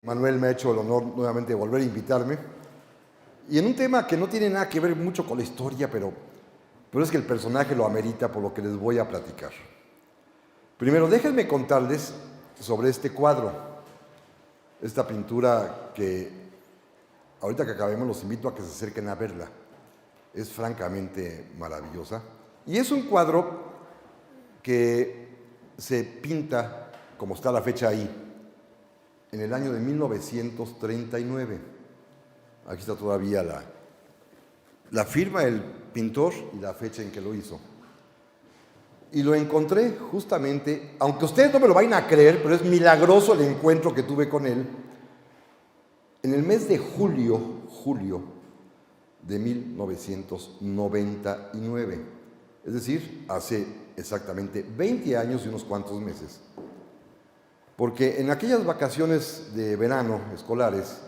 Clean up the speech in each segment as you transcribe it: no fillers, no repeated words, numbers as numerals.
Manuel me ha hecho el honor nuevamente de volver a invitarme. Y en un tema que no tiene nada que ver mucho con la historia, pero es que el personaje lo amerita por lo que les voy a platicar. Primero, déjenme contarles sobre este cuadro, esta pintura que ahorita que acabemos los invito a que se acerquen a verla. Es francamente maravillosa. Y es un cuadro que se pinta, como está la fecha ahí, en el año de 1939. Aquí está todavía la firma del pintor y la fecha en que lo hizo. Y lo encontré justamente, aunque ustedes no me lo vayan a creer, pero es milagroso el encuentro que tuve con él, en el mes de julio de 1999. Es decir, hace exactamente 20 años y unos cuantos meses. Porque en aquellas vacaciones de verano escolares,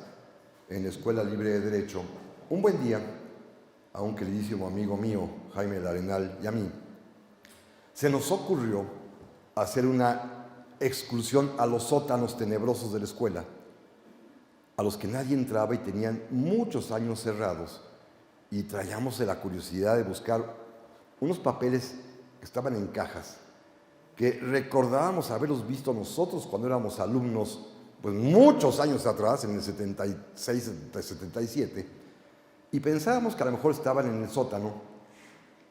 en la Escuela Libre de Derecho, un buen día, a un queridísimo amigo mío, Jaime del Arenal, y a mí, se nos ocurrió hacer una excursión a los sótanos tenebrosos de la escuela, a los que nadie entraba y tenían muchos años cerrados, y traíamos la curiosidad de buscar unos papeles que estaban en cajas, que recordábamos haberlos visto nosotros cuando éramos alumnos, pues muchos años atrás, en el 76, 77, y pensábamos que a lo mejor estaban en el sótano,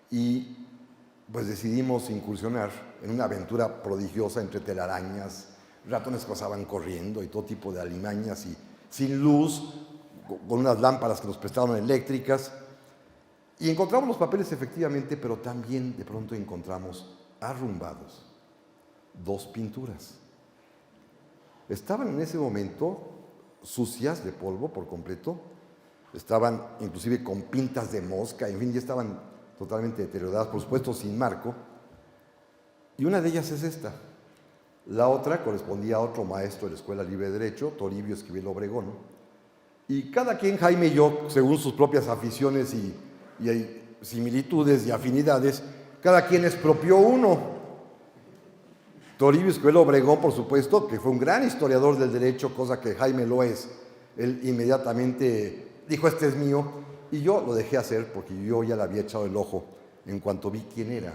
y pues decidimos incursionar en una aventura prodigiosa entre telarañas, ratones que pasaban corriendo y todo tipo de alimañas, y sin luz, con unas lámparas que nos prestaron eléctricas, y encontramos los papeles efectivamente, pero también de pronto encontramos arrumbados 2 pinturas. Estaban en ese momento sucias de polvo por completo, estaban inclusive con pintas de mosca, en fin, ya estaban totalmente deterioradas, por supuesto sin marco, y una de ellas es esta. La otra correspondía a otro maestro de la Escuela Libre de Derecho, Toribio Esquivel Obregón, y cada quien, Jaime y yo, según sus propias aficiones y similitudes y afinidades, cada quien expropió uno. Toribio Esquivel Obregón, por supuesto, que fue un gran historiador del derecho, cosa que Jaime lo es. Él inmediatamente dijo, este es mío, y yo lo dejé hacer porque yo ya le había echado el ojo en cuanto vi quién era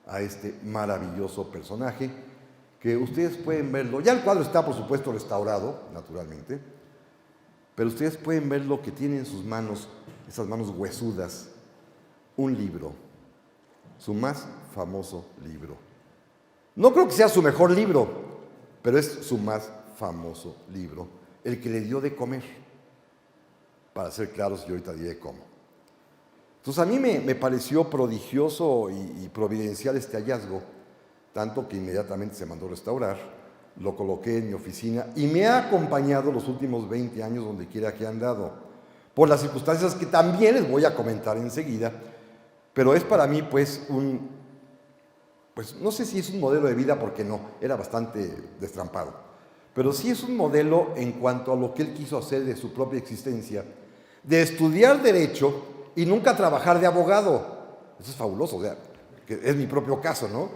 a este maravilloso personaje, que ustedes pueden verlo. Ya el cuadro está, por supuesto, restaurado, naturalmente, pero ustedes pueden ver lo que tiene en sus manos, esas manos huesudas, un libro, su más famoso libro. No creo que sea su mejor libro, pero es su más famoso libro, el que le dio de comer, para ser claros, y ahorita diré cómo. Entonces a mí me pareció prodigioso y providencial este hallazgo, tanto que inmediatamente se mandó a restaurar, lo coloqué en mi oficina y me ha acompañado los últimos 20 años donde quiera que he andado, por las circunstancias que también les voy a comentar enseguida, pero es para mí pues no sé si es un modelo de vida porque no, era bastante destrampado, pero sí es un modelo en cuanto a lo que él quiso hacer de su propia existencia, de estudiar derecho y nunca trabajar de abogado. Eso es fabuloso, o sea, que es mi propio caso, ¿no?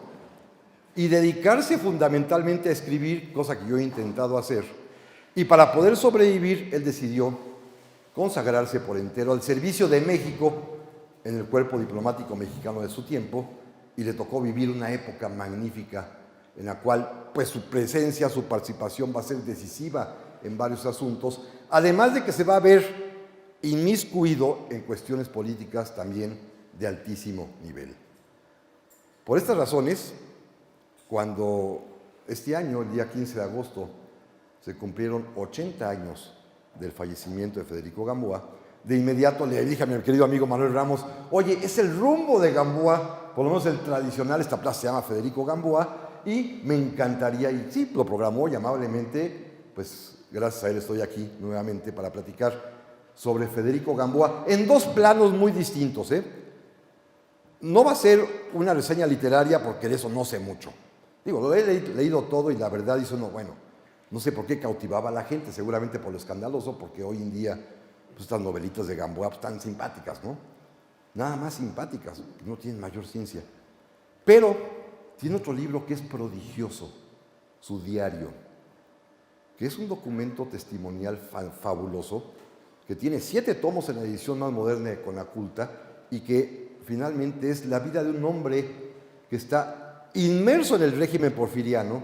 Y dedicarse fundamentalmente a escribir, cosa que yo he intentado hacer, y para poder sobrevivir, él decidió consagrarse por entero al servicio de México en el cuerpo diplomático mexicano de su tiempo, y le tocó vivir una época magnífica en la cual pues su presencia, su participación va a ser decisiva en varios asuntos, además de que se va a ver inmiscuido en cuestiones políticas también de altísimo nivel. Por estas razones, cuando este año, el día 15 de agosto, se cumplieron 80 años del fallecimiento de Federico Gamboa, de inmediato le dije a mi querido amigo Manuel Ramos, oye, es el rumbo de Gamboa, por lo menos el tradicional, esta plaza se llama Federico Gamboa, y me encantaría, y sí, lo programó y amablemente, pues gracias a él estoy aquí nuevamente para platicar sobre Federico Gamboa, en 2 planos muy distintos, No va a ser una reseña literaria porque de eso no sé mucho. Digo, lo he leído todo y la verdad dice uno, bueno, no sé por qué cautivaba a la gente, seguramente por lo escandaloso, porque hoy en día pues, estas novelitas de Gamboa pues, están simpáticas, ¿no? Nada más simpáticas, no tienen mayor ciencia. Pero tiene otro libro que es prodigioso, su diario. que es un documento testimonial fabuloso, que tiene 7 tomos en la edición más moderna de Conaculta y que finalmente es la vida de un hombre que está inmerso en el régimen porfiriano,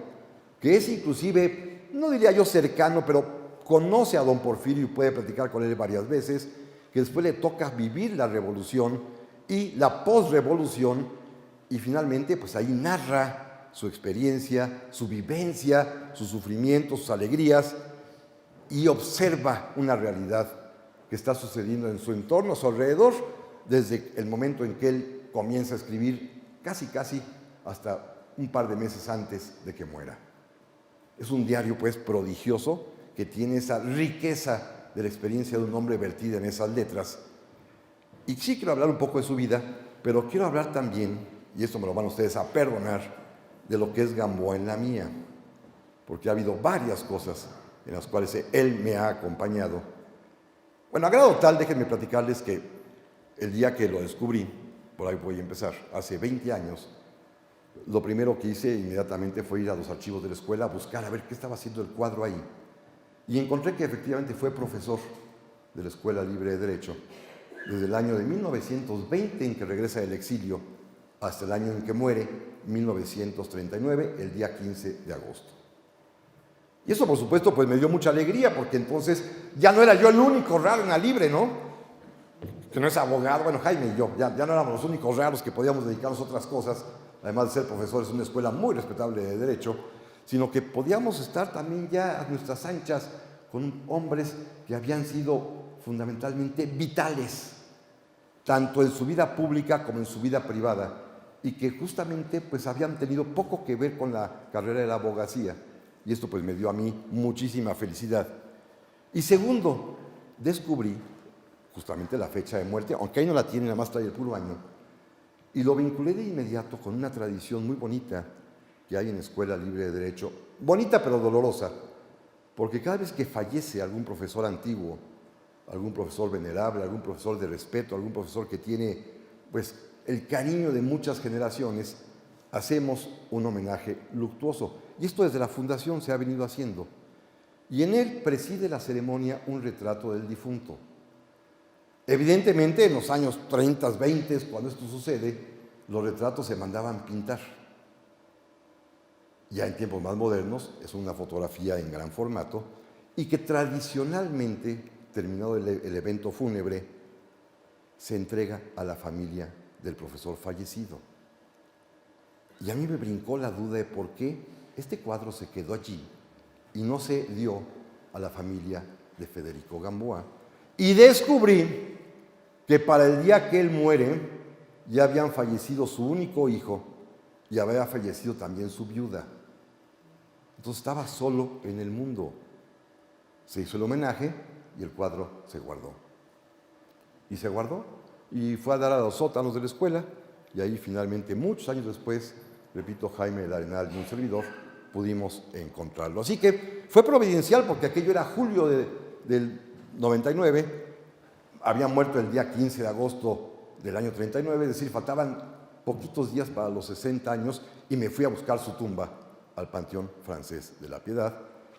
que es inclusive, no diría yo cercano, pero conoce a don Porfirio y puede platicar con él varias veces, que después le toca vivir la revolución y la posrevolución, y finalmente pues ahí narra su experiencia, su vivencia, sus sufrimientos, sus alegrías, y observa una realidad que está sucediendo en su entorno, a su alrededor, desde el momento en que él comienza a escribir, casi hasta un par de meses antes de que muera. Es un diario pues prodigioso, que tiene esa riqueza de la experiencia de un hombre vertida en esas letras. Y sí quiero hablar un poco de su vida, pero quiero hablar también, y esto me lo van ustedes a perdonar, de lo que es Gamboa en la mía, porque ha habido varias cosas en las cuales él me ha acompañado. Bueno, a grado tal, déjenme platicarles que el día que lo descubrí, por ahí voy a empezar, hace 20 años, lo primero que hice inmediatamente fue ir a los archivos de la escuela a buscar a ver qué estaba haciendo el cuadro ahí. Y encontré que efectivamente fue profesor de la Escuela Libre de Derecho desde el año de 1920, en que regresa del exilio, hasta el año en que muere, 1939, el día 15 de agosto. Y eso, por supuesto, pues me dio mucha alegría, porque entonces ya no era yo el único raro en la Libre, ¿no? Que no es abogado, bueno, Jaime y yo, ya no éramos los únicos raros que podíamos dedicarnos a otras cosas, además de ser profesores en una escuela muy respetable de Derecho, sino que podíamos estar también ya a nuestras anchas con hombres que habían sido fundamentalmente vitales, tanto en su vida pública como en su vida privada, y que justamente pues habían tenido poco que ver con la carrera de la abogacía, y esto pues me dio a mí muchísima felicidad. Y segundo, descubrí justamente la fecha de muerte, aunque ahí no la tiene, nada más trae el puro año, y lo vinculé de inmediato con una tradición muy bonita que hay en la Escuela Libre de Derecho, bonita pero dolorosa, porque cada vez que fallece algún profesor antiguo, algún profesor venerable, algún profesor de respeto, algún profesor que tiene pues el cariño de muchas generaciones, hacemos un homenaje luctuoso. Y esto desde la fundación se ha venido haciendo. Y en él preside la ceremonia un retrato del difunto. Evidentemente, en los años 30, 20, cuando esto sucede, los retratos se mandaban pintar. Ya en tiempos más modernos, es una fotografía en gran formato y que tradicionalmente, terminado el evento fúnebre, se entrega a la familia del profesor fallecido. Y a mí me brincó la duda de por qué este cuadro se quedó allí y no se dio a la familia de Federico Gamboa. Y descubrí que para el día que él muere ya habían fallecido su único hijo y había fallecido también su viuda. Entonces estaba solo en el mundo. Se hizo el homenaje y el cuadro se guardó. Y se guardó y fue a dar a los sótanos de la escuela y ahí finalmente, muchos años después, repito, Jaime del Arenal y un servidor, pudimos encontrarlo. Así que fue providencial porque aquello era julio del 99, había muerto el día 15 de agosto del año 39, es decir, faltaban poquitos días para los 60 años y me fui a buscar su tumba al Panteón Francés de la Piedad,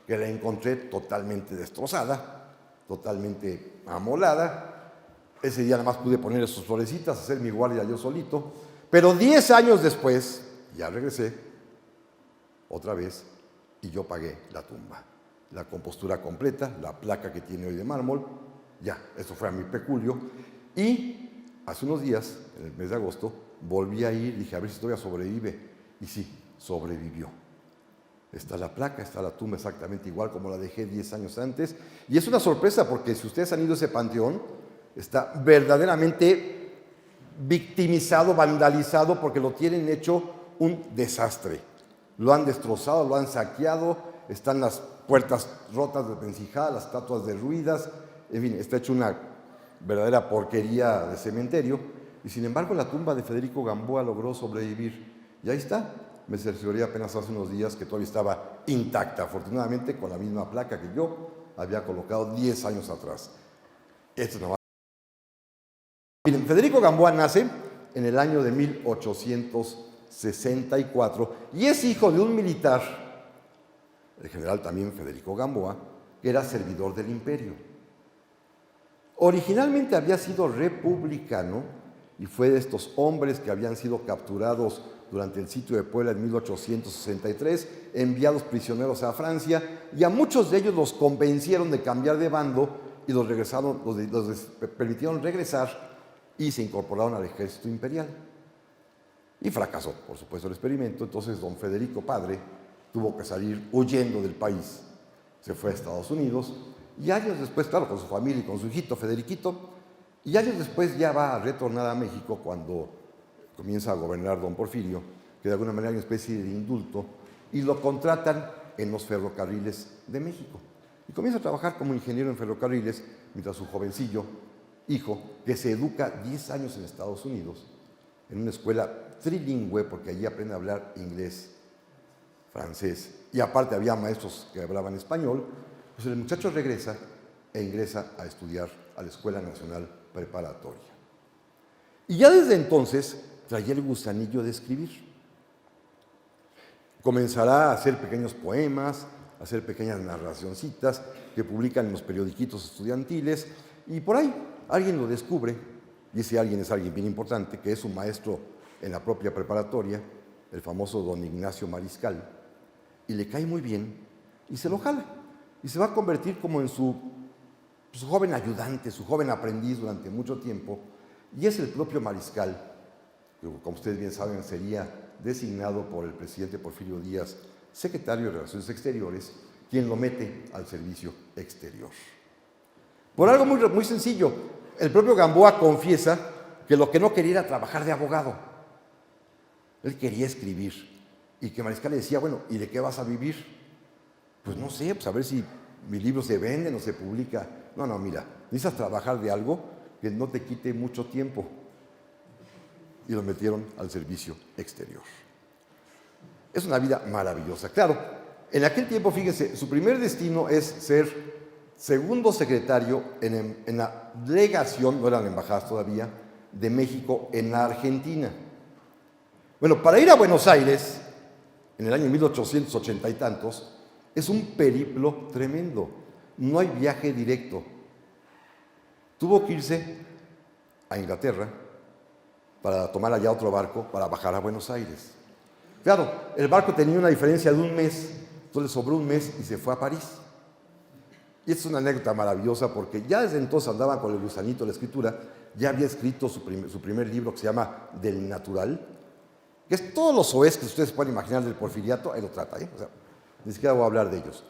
que la encontré totalmente destrozada, totalmente amolada. Ese día nada más pude poner sus florecitas, hacer mi guardia yo solito, pero 10 años después ya regresé otra vez y yo pagué la tumba, la compostura completa, la placa que tiene hoy de mármol, ya, eso fue a mi peculio. Y hace unos días, en el mes de agosto, volví a ir, dije a ver si todavía sobrevive, y sí, sobrevivió. Está la placa, está la tumba exactamente igual como la dejé 10 años antes. Y es una sorpresa porque si ustedes han ido a ese panteón, está verdaderamente victimizado, vandalizado, porque lo tienen hecho un desastre. Lo han destrozado, lo han saqueado, están las puertas rotas de desvencijadas, las estatuas derruidas, en fin, está hecho una verdadera porquería de cementerio. Y sin embargo la tumba de Federico Gamboa logró sobrevivir. Y ahí está. Me cercioré apenas hace unos días que todavía estaba intacta, afortunadamente con la misma placa que yo había colocado 10 años atrás. Esto no va. Miren, Federico Gamboa nace en el año de 1864 y es hijo de un militar el general también Federico Gamboa, que era servidor del imperio. Originalmente había sido republicano y fue de estos hombres que habían sido capturados durante el sitio de Puebla en 1863, enviados prisioneros a Francia, y a muchos de ellos los convencieron de cambiar de bando y los permitieron regresar y se incorporaron al ejército imperial. Y fracasó, por supuesto, el experimento. Entonces don Federico padre tuvo que salir huyendo del país. Se fue a Estados Unidos y años después, claro, con su familia y con su hijito Federiquito, y años después ya va a retornar a México cuando comienza a gobernar don Porfirio, que de alguna manera hay una especie de indulto, y lo contratan en los ferrocarriles de México. Y comienza a trabajar como ingeniero en ferrocarriles, mientras su jovencillo hijo, que se educa 10 años en Estados Unidos, en una escuela trilingüe, porque allí aprende a hablar inglés, francés, y aparte había maestros que hablaban español, pues el muchacho regresa e ingresa a estudiar a la Escuela Nacional Preparatoria. Y ya desde entonces traía el gusanillo de escribir. Comenzará a hacer pequeños poemas, a hacer pequeñas narracioncitas que publican en los periodiquitos estudiantiles, y por ahí alguien lo descubre, y ese alguien es alguien bien importante, que es un maestro en la propia preparatoria, el famoso don Ignacio Mariscal, y le cae muy bien, y se lo jala, y se va a convertir como en su joven ayudante, su joven aprendiz durante mucho tiempo, y es el propio Mariscal, que como ustedes bien saben sería designado por el presidente Porfirio Díaz, secretario de Relaciones Exteriores, quien lo mete al servicio exterior. Por algo muy sencillo, el propio Gamboa confiesa que lo que no quería era trabajar de abogado. Él quería escribir. Y que Mariscal le decía, bueno, ¿y de qué vas a vivir? Pues no sé, pues a ver si mi libro se vende o se publica. No, mira, necesitas trabajar de algo que no te quite mucho tiempo. Y lo metieron al servicio exterior. Es una vida maravillosa. Claro, en aquel tiempo, fíjense, su primer destino es ser segundo secretario en la delegación, no eran embajadas todavía, de México en la Argentina. Bueno, para ir a Buenos Aires, en el año 1880 y tantos, es un periplo tremendo. No hay viaje directo. Tuvo que irse a Inglaterra para tomar allá otro barco para bajar a Buenos Aires. Claro, el barco tenía una diferencia de un mes, entonces le sobró un mes y se fue a París. Y es una anécdota maravillosa porque ya desde entonces andaba con el gusanito de la escritura, ya había escrito su primer libro que se llama Del Natural, que es todos los soez que ustedes pueden imaginar del porfiriato, ahí lo trata, o sea, ni siquiera voy a hablar de ellos.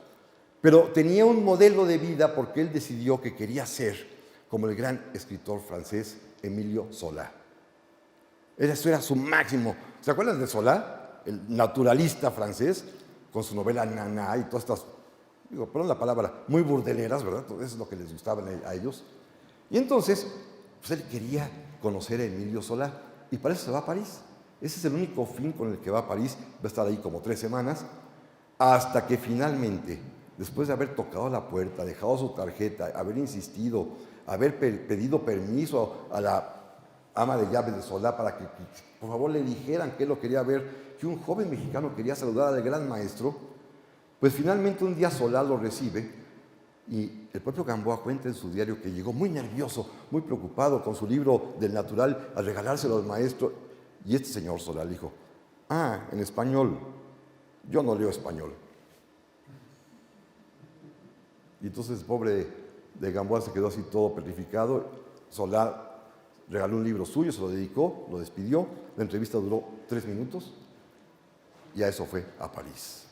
Pero tenía un modelo de vida porque él decidió que quería ser como el gran escritor francés Emilio Zola. Eso era su máximo. ¿Se acuerdan de Zola? El naturalista francés, con su novela Nana y todas estas, perdón la palabra, muy burdeleras, ¿verdad? Eso es lo que les gustaba a ellos. Y entonces, pues él quería conocer a Emilio Zola y para eso se va a París. Ese es el único fin con el que va a París. Va a estar ahí como 3 semanas, hasta que finalmente, después de haber tocado la puerta, dejado su tarjeta, haber insistido, haber pedido permiso a la ama de llaves de Zola para que por favor le dijeran que él lo quería ver, que un joven mexicano quería saludar al gran maestro, pues finalmente un día Zola lo recibe y el propio Gamboa cuenta en su diario que llegó muy nervioso, muy preocupado con su libro del natural a regalárselo al maestro, y este señor Zola le dijo, en español, yo no leo español. Y entonces el pobre de Gamboa se quedó así todo petrificado. Zola regaló un libro suyo, se lo dedicó, lo despidió, la entrevista duró 3 minutos y a eso fue a París.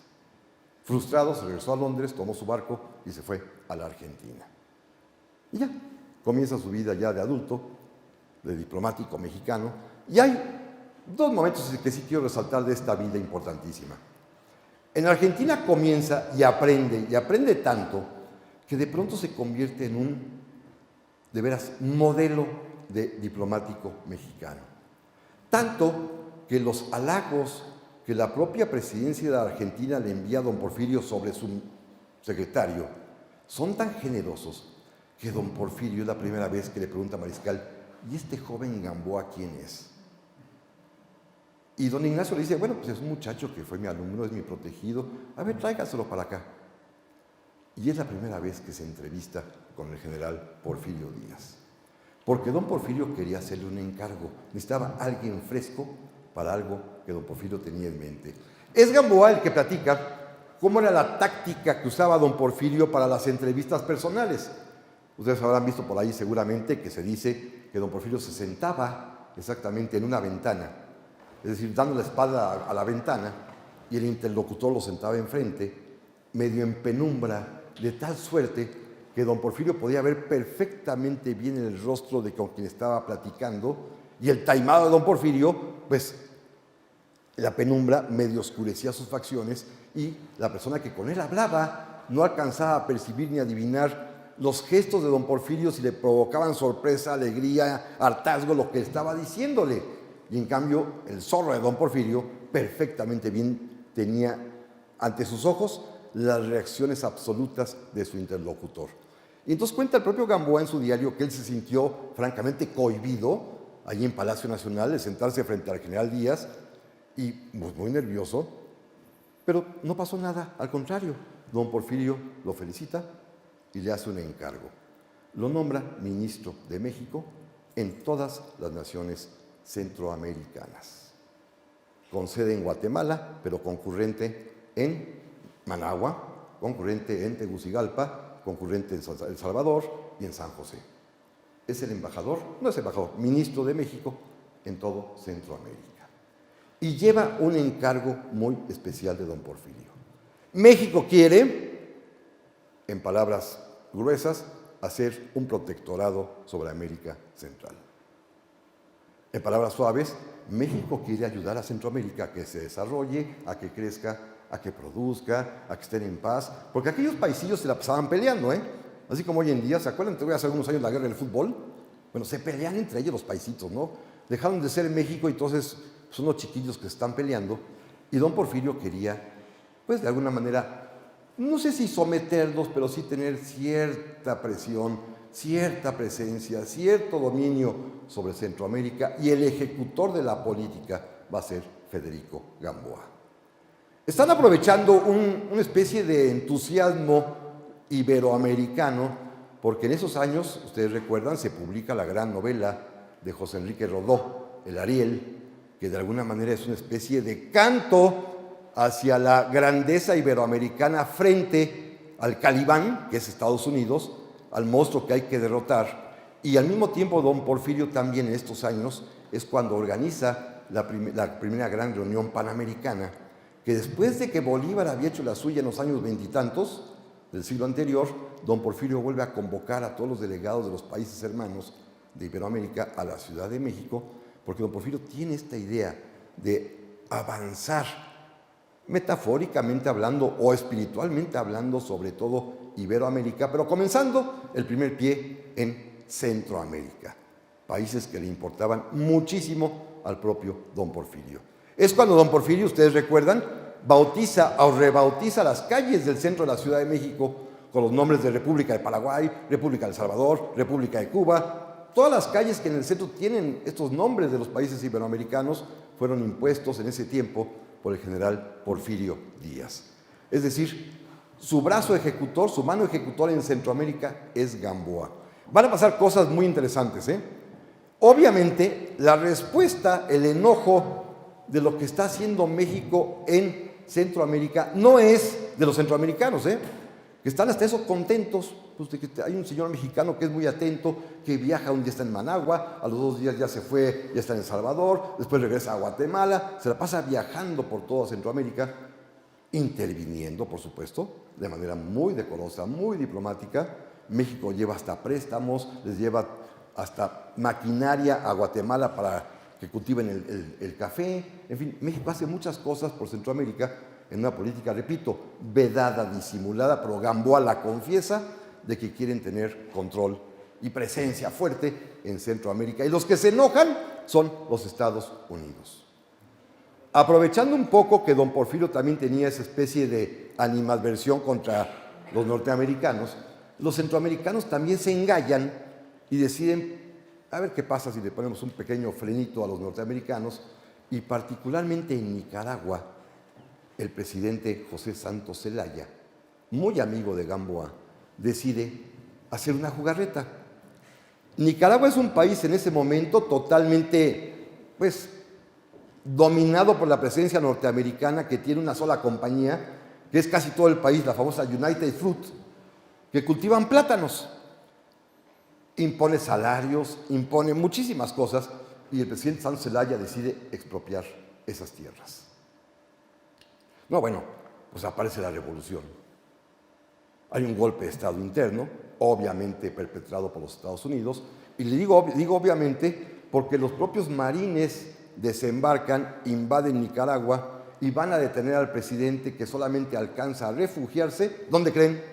Frustrado, se regresó a Londres, tomó su barco y se fue a la Argentina. Y ya, comienza su vida ya de adulto, de diplomático mexicano, y hay 2 momentos que sí quiero resaltar de esta vida importantísima. En Argentina comienza y aprende tanto, que de pronto se convierte en un, de veras, modelo de diplomático mexicano. Tanto que los halagos que la propia presidencia de Argentina le envía a don Porfirio sobre su secretario son tan generosos que don Porfirio es la primera vez que le pregunta a Mariscal, ¿y este joven Gamboa quién es? Y don Ignacio le dice, bueno, pues es un muchacho que fue mi alumno, es mi protegido, a ver, tráigaselo para acá. Y es la primera vez que se entrevista con el general Porfirio Díaz. Porque don Porfirio quería hacerle un encargo, necesitaba alguien fresco para algo que don Porfirio tenía en mente. Es Gamboa el que platica cómo era la táctica que usaba don Porfirio para las entrevistas personales. Ustedes habrán visto por ahí seguramente que se dice que don Porfirio se sentaba exactamente en una ventana, es decir, dando la espalda a la ventana, y el interlocutor lo sentaba enfrente, medio en penumbra, de tal suerte que don Porfirio podía ver perfectamente bien el rostro de con quien estaba platicando, y el taimado de don Porfirio, pues la penumbra medio oscurecía sus facciones, y la persona que con él hablaba no alcanzaba a percibir ni adivinar los gestos de don Porfirio, si le provocaban sorpresa, alegría, hartazgo, lo que estaba diciéndole. Y en cambio, el zorro de don Porfirio perfectamente bien tenía ante sus ojos las reacciones absolutas de su interlocutor. Y entonces cuenta el propio Gamboa en su diario que él se sintió francamente cohibido allí en Palacio Nacional de sentarse frente al general Díaz y muy nervioso, pero no pasó nada, al contrario, don Porfirio lo felicita y le hace un encargo. Lo nombra ministro de México en todas las naciones centroamericanas, con sede en Guatemala, pero concurrente en Managua, concurrente en Tegucigalpa, concurrente en El Salvador y en San José. Es el embajador, no es embajador, ministro de México en todo Centroamérica. Y lleva un encargo muy especial de don Porfirio. México quiere, en palabras gruesas, hacer un protectorado sobre América Central. En palabras suaves, México quiere ayudar a Centroamérica a que se desarrolle, a que crezca, a que produzca, a que estén en paz, porque aquellos paisillos se la pasaban peleando, ¿eh? Así como hoy en día, ¿se acuerdan? Hace algunos años la guerra del fútbol. Bueno, se pelean entre ellos los paisitos, ¿no? Dejaron de ser en México y entonces son los chiquillos que se están peleando. Y don Porfirio quería, pues de alguna manera, no sé si someterlos, pero sí tener cierta presión, cierta presencia, cierto dominio sobre Centroamérica, y el ejecutor de la política va a ser Federico Gamboa. Están aprovechando una especie de entusiasmo iberoamericano, porque en esos años, ustedes recuerdan, se publica la gran novela de José Enrique Rodó, El Ariel, que de alguna manera es una especie de canto hacia la grandeza iberoamericana frente al Calibán, que es Estados Unidos, al monstruo que hay que derrotar. Y al mismo tiempo don Porfirio también en estos años es cuando organiza la primera gran reunión panamericana, que después de que Bolívar había hecho la suya en los años veintitantos del siglo anterior, don Porfirio vuelve a convocar a todos los delegados de los países hermanos de Iberoamérica a la Ciudad de México, porque don Porfirio tiene esta idea de avanzar, metafóricamente hablando o espiritualmente hablando, sobre todo Iberoamérica, pero comenzando el primer pie en Centroamérica, países que le importaban muchísimo al propio don Porfirio. Es cuando don Porfirio, ustedes recuerdan, bautiza o rebautiza las calles del centro de la Ciudad de México con los nombres de República de Paraguay, República de El Salvador, República de Cuba. Todas las calles que en el centro tienen estos nombres de los países iberoamericanos fueron impuestos en ese tiempo por el general Porfirio Díaz. Es decir, su brazo ejecutor, su mano ejecutora en Centroamérica es Gamboa. Van a pasar cosas muy interesantes, ¿eh? Obviamente, la respuesta, el enojo de lo que está haciendo México en Centroamérica no es de los centroamericanos, que están hasta eso contentos, pues de que hay un señor mexicano que es muy atento, que viaja, un día está en Managua, a los 2 días ya se fue, ya está en El Salvador, después regresa a Guatemala, se la pasa viajando por toda Centroamérica, interviniendo, por supuesto, de manera muy decorosa, muy diplomática. México lleva hasta préstamos, les lleva hasta maquinaria a Guatemala para que cultiven el café. En fin, México hace muchas cosas por Centroamérica en una política, repito, vedada, disimulada, pero Gamboa la confiesa de que quieren tener control y presencia fuerte en Centroamérica. Y los que se enojan son los Estados Unidos. Aprovechando un poco que don Porfirio también tenía esa especie de animadversión contra los norteamericanos, los centroamericanos también se engallan y deciden, a ver qué pasa si le ponemos un pequeño frenito a los norteamericanos, y particularmente en Nicaragua, el presidente José Santos Zelaya, muy amigo de Gamboa, decide hacer una jugarreta. Nicaragua es un país en ese momento totalmente, pues, dominado por la presencia norteamericana, que tiene una sola compañía, que es casi todo el país, la famosa United Fruit, que cultivan plátanos. Impone salarios, impone muchísimas cosas, y el presidente Santos Zelaya decide expropiar esas tierras. No, bueno, pues aparece la revolución. Hay un golpe de Estado interno, obviamente perpetrado por los Estados Unidos, y le digo obviamente porque los propios marines desembarcan, invaden Nicaragua y van a detener al presidente, que solamente alcanza a refugiarse. ¿Dónde creen?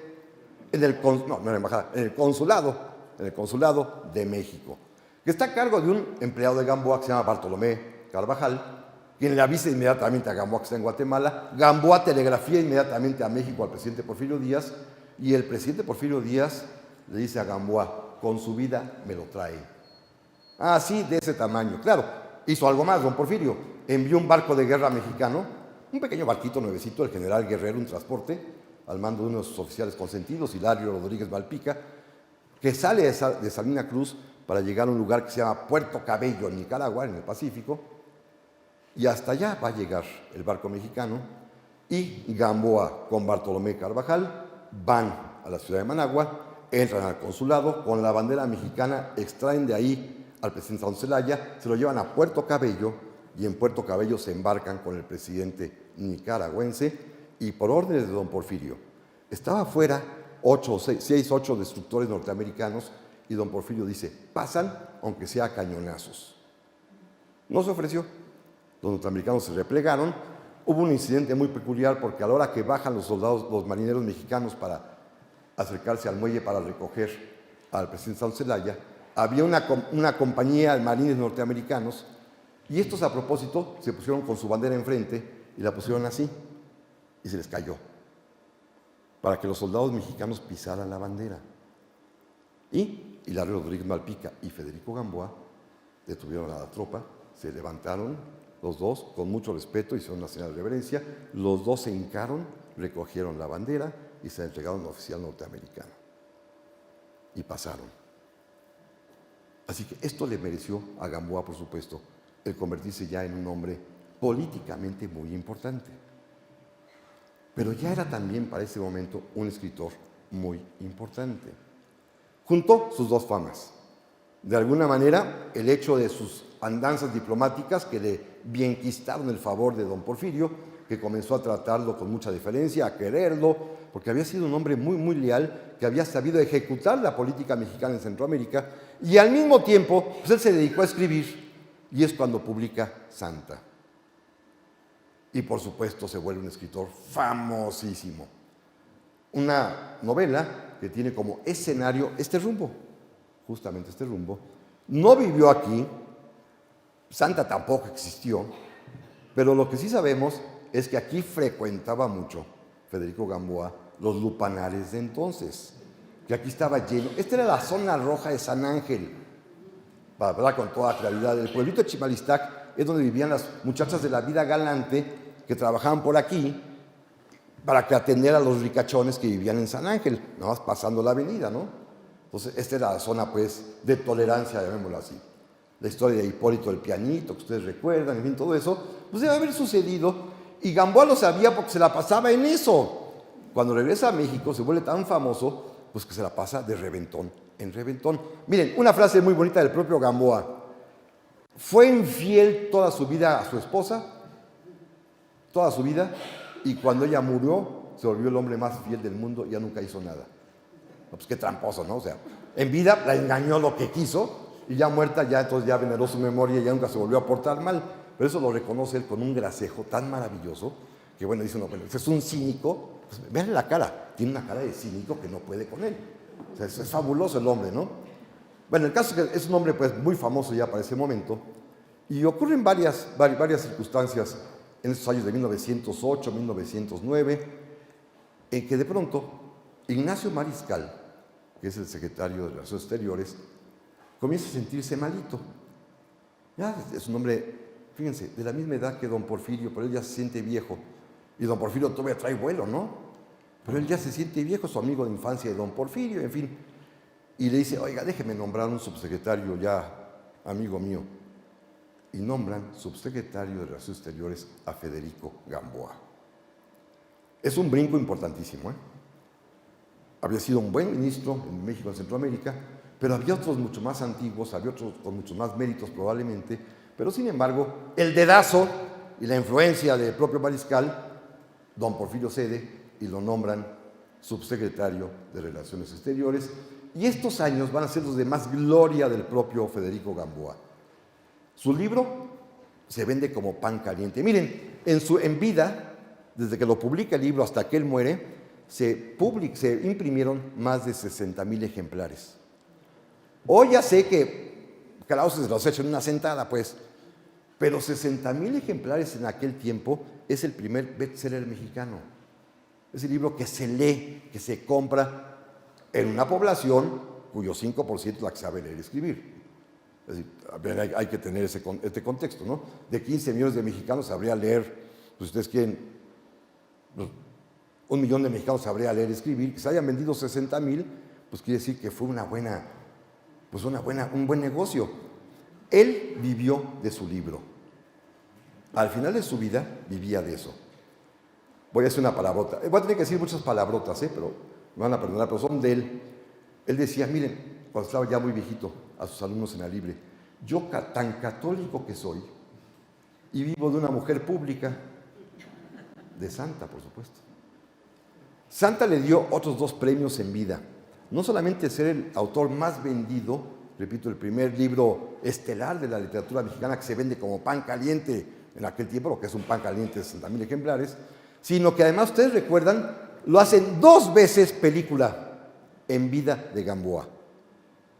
No en la embajada, en el consulado de México, que está a cargo de un empleado de Gamboa que se llama Bartolomé Carvajal, quien le avisa inmediatamente a Gamboa que está en Guatemala. Gamboa telegrafía inmediatamente a México al presidente Porfirio Díaz, y el presidente Porfirio Díaz le dice a Gamboa: con su vida me lo trae. Ah, sí, de ese tamaño. Claro, hizo algo más don Porfirio. Envió un barco de guerra mexicano, un pequeño barquito nuevecito, el general Guerrero, un transporte, al mando de uno de sus oficiales consentidos, Hilario Rodríguez Malpica, que sale de Salina Cruz para llegar a un lugar que se llama Puerto Cabello, en Nicaragua, en el Pacífico, y hasta allá va a llegar el barco mexicano, y Gamboa con Bartolomé Carvajal van a la ciudad de Managua, entran al consulado, con la bandera mexicana extraen de ahí al presidente Santos Zelaya, se lo llevan a Puerto Cabello, y en Puerto Cabello se embarcan con el presidente nicaragüense, y por órdenes de don Porfirio, estaba afuera 6, 8 destructores norteamericanos, y don Porfirio dice: pasan aunque sea a cañonazos. No se ofreció. Los norteamericanos se replegaron. Hubo un incidente muy peculiar, porque a la hora que bajan los soldados, los marineros mexicanos, para acercarse al muelle para recoger al presidente Santos Zelaya, había una compañía de marines norteamericanos, y estos, a propósito, se pusieron con su bandera enfrente y la pusieron así, y se les cayó, para que los soldados mexicanos pisaran la bandera. Y Hilario Rodríguez Malpica y Federico Gamboa detuvieron a la tropa, se levantaron los dos con mucho respeto, hicieron una señal de reverencia, los dos se hincaron, recogieron la bandera y se la entregaron al oficial norteamericano. Y pasaron. Así que esto le mereció a Gamboa, por supuesto, el convertirse ya en un hombre políticamente muy importante. Pero ya era también para ese momento un escritor muy importante. Juntó sus dos famas. De alguna manera, el hecho de sus andanzas diplomáticas, que le bienquistaron el favor de don Porfirio, que comenzó a tratarlo con mucha deferencia, a quererlo, porque había sido un hombre muy, muy leal, que había sabido ejecutar la política mexicana en Centroamérica, y al mismo tiempo, pues él se dedicó a escribir, y es cuando publica Santa. Y por supuesto se vuelve un escritor famosísimo. Una novela que tiene como escenario este rumbo, justamente este rumbo. No vivió aquí, Santa tampoco existió, pero lo que sí sabemos es que aquí frecuentaba mucho Federico Gamboa los lupanares de entonces, que aquí estaba lleno. Esta era la zona roja de San Ángel, para hablar con toda claridad. El pueblito de Chimalistac es donde vivían las muchachas de la vida galante que trabajaban por aquí para que atender a los ricachones que vivían en San Ángel, nada más pasando la avenida, ¿no? Entonces, esta era la zona, pues, de tolerancia, llamémoslo así. La historia de Hipólito el Pianito, que ustedes recuerdan, en fin, todo eso, pues debe haber sucedido, y Gamboa lo sabía porque se la pasaba en eso. Cuando regresa a México, se vuelve tan famoso, pues que se la pasa de reventón en reventón. Miren, una frase muy bonita del propio Gamboa: fue infiel toda su vida a su esposa, toda su vida, y cuando ella murió, se volvió el hombre más fiel del mundo y ya nunca hizo nada. No, pues qué tramposo, ¿no? O sea, en vida la engañó lo que quiso, y ya muerta, ya entonces ya veneró su memoria y ya nunca se volvió a portar mal. Pero eso lo reconoce él con un gracejo tan maravilloso, que bueno, dice uno, bueno, es un cínico, pues veanle la cara, tiene una cara de cínico que no puede con él. O sea, es fabuloso el hombre, ¿no? Bueno, el caso es que es un hombre pues muy famoso ya para ese momento, y ocurren varias circunstancias en estos años de 1908, 1909, en que de pronto Ignacio Mariscal, que es el secretario de Relaciones Exteriores, comienza a sentirse malito. Ya es un hombre fíjense, de la misma edad que don Porfirio, pero él ya se siente viejo. Y don Porfirio todavía trae vuelo, ¿no? Pero él ya se siente viejo, su amigo de infancia de don Porfirio, en fin. Y le dice, oiga, déjeme nombrar un subsecretario ya, amigo mío. Y nombran subsecretario de Relaciones Exteriores a Federico Gamboa. Es un brinco importantísimo, ¿eh? Había sido un buen ministro en México, en Centroamérica, pero había otros mucho más antiguos, había otros con muchos más méritos probablemente, pero sin embargo, el dedazo y la influencia del propio Mariscal, don Porfirio cede y lo nombran subsecretario de Relaciones Exteriores, y estos años van a ser los de más gloria del propio Federico Gamboa. Su libro se vende como pan caliente. Miren, en vida, desde que lo publica el libro hasta que él muere, se imprimieron más de 60,000 ejemplares. Hoy ya sé que Krause se los ha hecho en una sentada, pues, pero 60,000 ejemplares en aquel tiempo es el primer bestseller mexicano. Es el libro que se lee, que se compra en una población cuyo 5% es la que sabe leer y escribir. Es decir, hay que tener este contexto, ¿no? De 15 millones de mexicanos sabría leer, pues ustedes quieren, pues, 1 millón de mexicanos sabría leer y escribir, que se hayan vendido 60,000, pues quiere decir que fue un buen negocio. Él vivió de su libro. Al final de su vida vivía de eso. Voy a hacer una palabrota. Voy a tener que decir muchas palabrotas, pero me van a perdonar, pero son de él. Él decía, miren, cuando estaba ya muy viejito, a sus alumnos en la libre, yo tan católico que soy, y vivo de una mujer pública, de santa, por supuesto. Santa le dio otros 2 premios en vida. No solamente ser el autor más vendido, repito, el primer libro estelar de la literatura mexicana que se vende como pan caliente en aquel tiempo, lo que es un pan caliente de 60,000 ejemplares, sino que además, ustedes recuerdan, lo hacen 2 veces película en vida de Gamboa.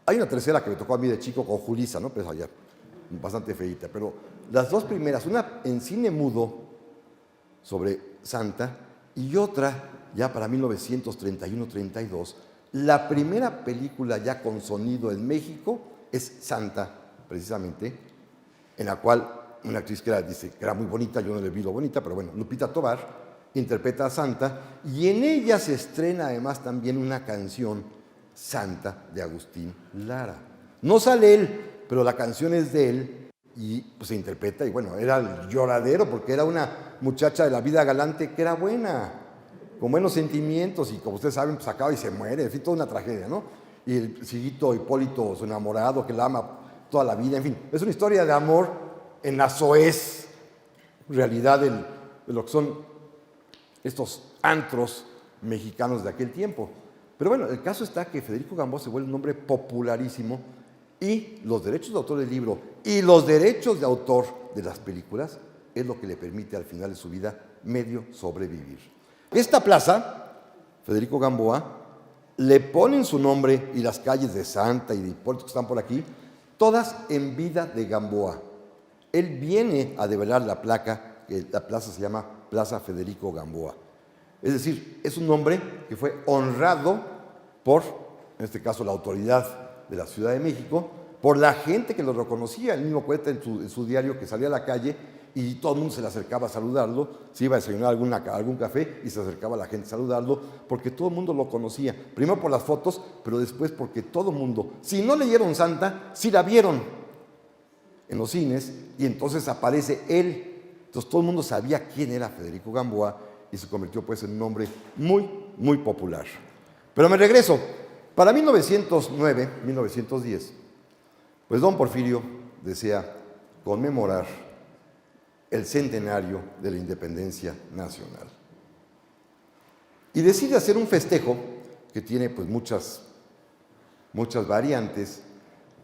Hay una tercera que me tocó a mí de chico con Julissa, ¿no? Pero ya bastante feíta, pero las 2 primeras, una en cine mudo sobre Santa y otra ya para 1931-32, la primera película ya con sonido en México es Santa, precisamente, en la cual una actriz que era muy bonita, yo no le vi lo bonita, pero bueno, Lupita Tovar interpreta a Santa y en ella se estrena además también una canción, Santa, de Agustín Lara. No sale él, pero la canción es de él y pues, se interpreta y bueno, era el lloradero porque era una muchacha de la vida galante que era buena, con buenos sentimientos y como ustedes saben, pues acaba y se muere, en fin, toda una tragedia, ¿no? Y el Siguito Hipólito, su enamorado, que la ama toda la vida, en fin, es una historia de amor en la soez realidad de lo que son estos antros mexicanos de aquel tiempo. Pero bueno, el caso está que Federico Gamboa se vuelve un nombre popularísimo y los derechos de autor del libro y los derechos de autor de las películas es lo que le permite al final de su vida medio sobrevivir. Esta plaza, Federico Gamboa, le ponen su nombre y las calles de Santa y de Hipólito que están por aquí, todas en vida de Gamboa. Él viene a develar la placa, que la plaza se llama Plaza Federico Gamboa. Es decir, es un nombre que fue honrado por, en este caso, la autoridad de la Ciudad de México, por la gente que lo reconocía. Él mismo cuenta en su diario que salía a la calle y todo el mundo se le acercaba a saludarlo, se iba a desayunar algún café y se acercaba a la gente a saludarlo, porque todo el mundo lo conocía. Primero por las fotos, pero después porque todo el mundo, si no leyeron Santa, sí la vieron en los cines y entonces aparece él. Entonces todo el mundo sabía quién era Federico Gamboa y se convirtió pues en un nombre muy, muy popular. Pero me regreso. Para 1909, 1910, pues don Porfirio desea conmemorar el centenario de la independencia nacional. Y decide hacer un festejo que tiene pues muchas variantes,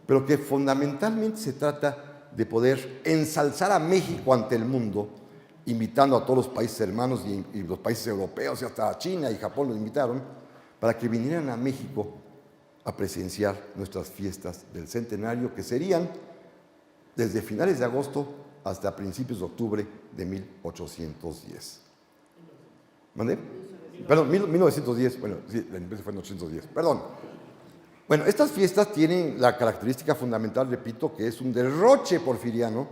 pero que fundamentalmente se trata de poder ensalzar a México ante el mundo, invitando a todos los países hermanos y los países europeos y hasta China y Japón lo invitaron, para que vinieran a México a presenciar nuestras fiestas del centenario, que serían desde finales de agosto hasta principios de octubre de 1810. ¿Mandé? Perdón, 1910, bueno, sí, la empresa fue en 1810, perdón. Bueno, estas fiestas tienen la característica fundamental, repito, que es un derroche porfiriano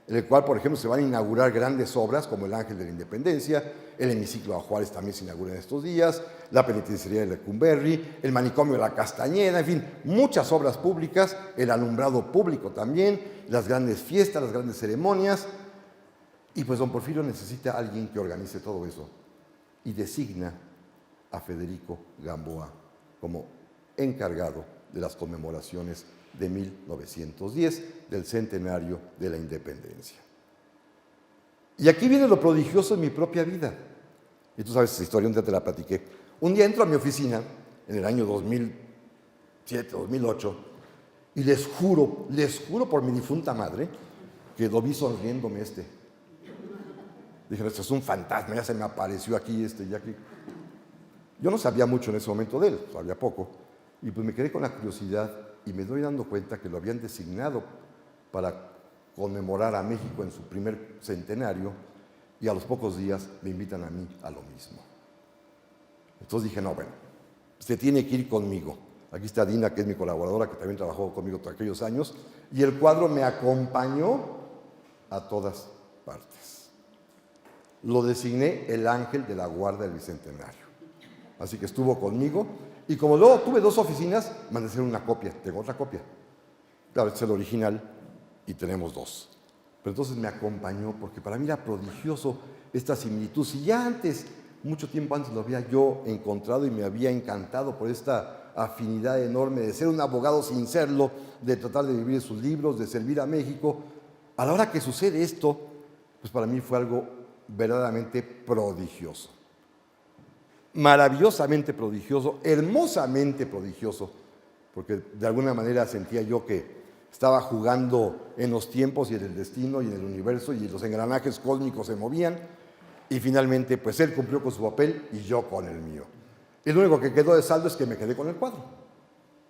en el cual, por ejemplo, se van a inaugurar grandes obras como el Ángel de la Independencia, el hemiciclo a Juárez también se inaugura en estos días, la penitenciaría de Lecumberri, el manicomio de la Castañeda, en fin, muchas obras públicas, el alumbrado público también, las grandes fiestas, las grandes ceremonias. Y pues don Porfirio necesita a alguien que organice todo eso y designa a Federico Gamboa como encargado de las conmemoraciones de 1910 del centenario de la independencia. Y aquí viene lo prodigioso en mi propia vida. Y tú sabes esa historia, un día te la platiqué. Un día entro a mi oficina, en el año 2007, 2008, y les juro por mi difunta madre, que lo vi sonriéndome Dije, esto es un fantasma, ya se me apareció aquí ya que... Yo no sabía mucho en ese momento de él, sabía poco, y pues me quedé con la curiosidad y me doy dando cuenta que lo habían designado para conmemorar a México en su primer centenario, y a los pocos días me invitan a mí a lo mismo. Entonces dije, no, bueno, se tiene que ir conmigo. Aquí está Dina, que es mi colaboradora, que también trabajó conmigo todos aquellos años, y el cuadro me acompañó a todas partes. Lo designé el ángel de la guarda del Bicentenario. Así que estuvo conmigo, y como luego tuve 2 oficinas, mandé hacer una copia, tengo otra copia. Claro, este es el original, y tenemos 2. Pero entonces me acompañó, porque para mí era prodigioso esta similitud. Si ya antes, mucho tiempo antes lo había yo encontrado y me había encantado por esta afinidad enorme de ser un abogado sin serlo, de tratar de vivir sus libros, de servir a México, a la hora que sucede esto, pues para mí fue algo verdaderamente prodigioso. Maravillosamente prodigioso, hermosamente prodigioso, porque de alguna manera sentía yo que estaba jugando en los tiempos y en el destino y en el universo, y los engranajes cósmicos se movían, y finalmente pues él cumplió con su papel y yo con el mío. Y lo único que quedó de saldo es que me quedé con el cuadro.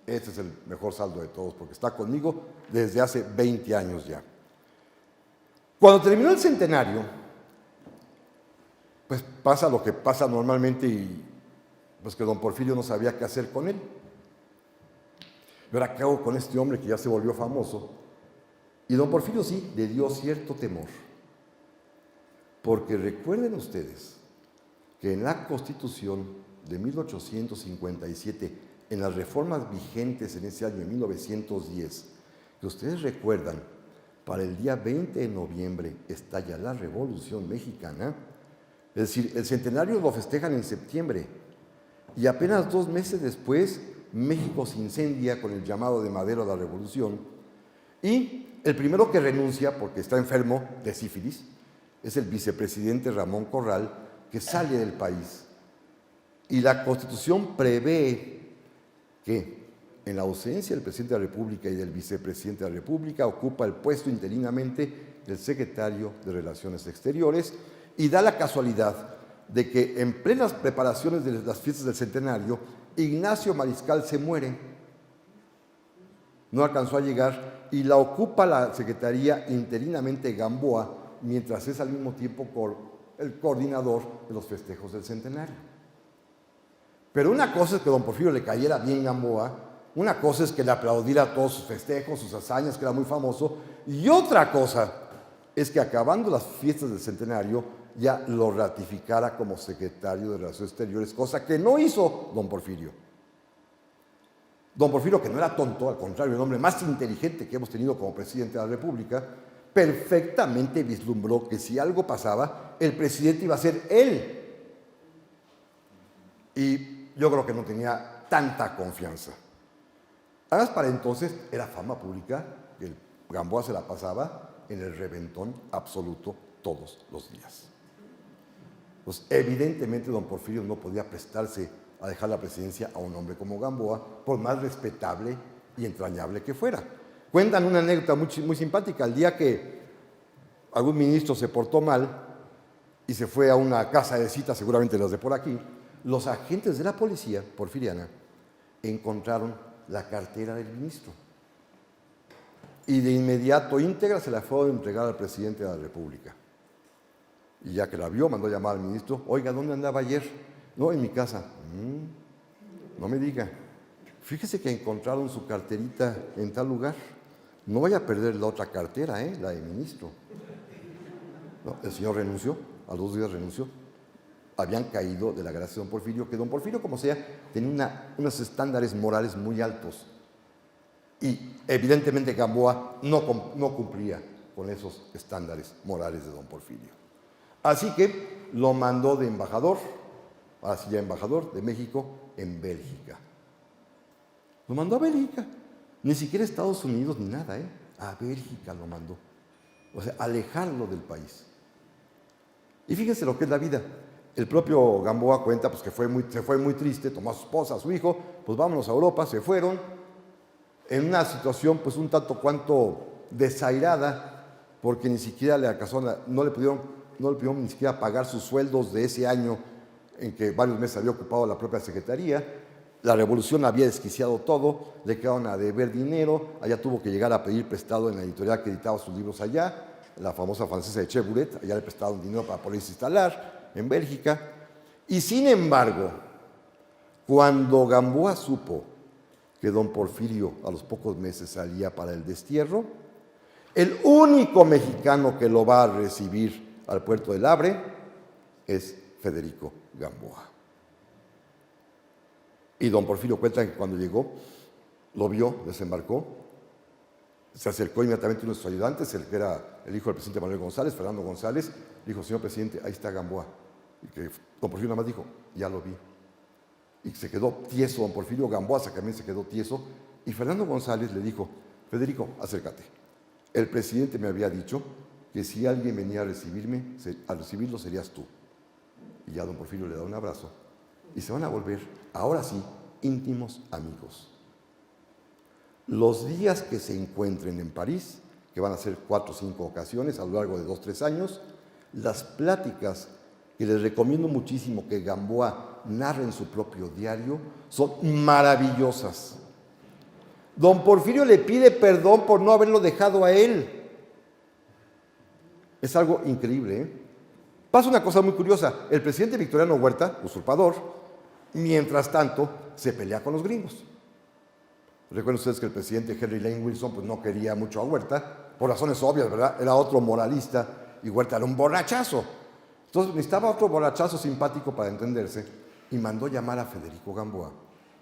Este es el mejor saldo de todos, porque está conmigo desde hace 20 años ya. Cuando terminó el centenario, pues pasa lo que pasa normalmente, y pues que don Porfirio no sabía qué hacer con él. ¿Y ahora qué hago con este hombre que ya se volvió famoso? Y don Porfirio sí le dio cierto temor, porque recuerden ustedes que en la Constitución de 1857, en las reformas vigentes en ese año de 1910, que ustedes recuerdan, para el día 20 de noviembre estalla la Revolución Mexicana, es decir, el centenario lo festejan en septiembre, y apenas 2 meses después México se incendia con el llamado de Madero a la Revolución, y el primero que renuncia, porque está enfermo de sífilis, es el vicepresidente Ramón Corral, que sale del país. Y la Constitución prevé que, en la ausencia del presidente de la República y del vicepresidente de la República, ocupa el puesto interinamente del secretario de Relaciones Exteriores, y da la casualidad de que en plenas preparaciones de las fiestas del centenario, Ignacio Mariscal se muere, no alcanzó a llegar, y la ocupa la secretaría interinamente Gamboa, mientras es al mismo tiempo el coordinador de los festejos del centenario. Pero una cosa es que a don Porfirio le cayera bien Gamboa, una cosa es que le aplaudiera todos sus festejos, sus hazañas, que era muy famoso, y otra cosa es que acabando las fiestas del centenario ya lo ratificara como secretario de Relaciones Exteriores, cosa que no hizo don Porfirio. Don Porfirio, que no era tonto, al contrario, el hombre más inteligente que hemos tenido como presidente de la República, perfectamente vislumbró que si algo pasaba, el presidente iba a ser él. Y yo creo que no tenía tanta confianza. Además, para entonces era fama pública que el Gamboa se la pasaba en el reventón absoluto todos los días. Pues evidentemente don Porfirio no podía prestarse a dejar la presidencia a un hombre como Gamboa, por más respetable y entrañable que fuera. Cuentan una anécdota muy simpática. El día que algún ministro se portó mal y se fue a una casa de cita, seguramente las de por aquí, los agentes de la policía porfiriana encontraron la cartera del ministro. Y de inmediato, íntegra, se la fue a entregar al presidente de la República. Y ya que la vio, mandó a llamar al ministro. Oiga, ¿dónde andaba ayer? No, en mi casa. No me diga. Fíjese que encontraron su carterita en tal lugar. No vaya a perder la otra cartera, la de ministro. No, el señor renunció, a los 2 días renunció. Habían caído de la gracia de don Porfirio, que don Porfirio, como sea, tenía unos estándares morales muy altos. Y evidentemente Gamboa no cumplía con esos estándares morales de don Porfirio. Así que lo mandó de embajador, así ya embajador de México en Bélgica. Lo mandó a Bélgica, ni siquiera a Estados Unidos ni nada, a Bélgica lo mandó. O sea, alejarlo del país. Y fíjense lo que es la vida. El propio Gamboa cuenta pues, que se fue muy triste, tomó a su esposa, a su hijo, pues vámonos a Europa, se fueron, en una situación pues un tanto cuanto desairada, porque ni siquiera le alcanzó, no le pudieron ni siquiera pagar sus sueldos de ese año en que varios meses había ocupado la propia secretaría. La revolución había desquiciado todo, le quedaron a deber dinero, allá tuvo que llegar a pedir prestado en la editorial que editaba sus libros allá, la famosa francesa de Cheburet, allá le prestaron dinero para poderse instalar en Bélgica. Y sin embargo, cuando Gamboa supo que don Porfirio a los pocos meses salía para el destierro, el único mexicano que lo va a recibir al puerto del Havre es Federico Gamboa. Y don Porfirio cuenta que cuando llegó, lo vio, desembarcó, se acercó inmediatamente uno de sus ayudantes, el que era el hijo del presidente Manuel González, Fernando González, dijo: señor presidente, ahí está Gamboa. Y que don Porfirio nada más dijo: ya lo vi. Y se quedó tieso don Porfirio, Gamboa también se quedó tieso, y Fernando González le dijo: Federico, acércate. El presidente me había dicho que si alguien venía a recibirlo serías tú. Y ya don Porfirio le da un abrazo, y se van a volver, ahora sí, íntimos amigos. Los días que se encuentren en París, que van a ser 4 o 5 ocasiones a lo largo de 2 o 3 años, las pláticas que les recomiendo muchísimo que Gamboa narre en su propio diario son maravillosas. Don Porfirio le pide perdón por no haberlo dejado a él. Es algo increíble, Pasa una cosa muy curiosa. El presidente Victoriano Huerta, usurpador, mientras tanto se pelea con los gringos. Recuerden ustedes que el presidente Henry Lane Wilson pues, no quería mucho a Huerta, por razones obvias, ¿verdad? Era otro moralista y Huerta era un borrachazo. Entonces necesitaba otro borrachazo simpático para entenderse y mandó llamar a Federico Gamboa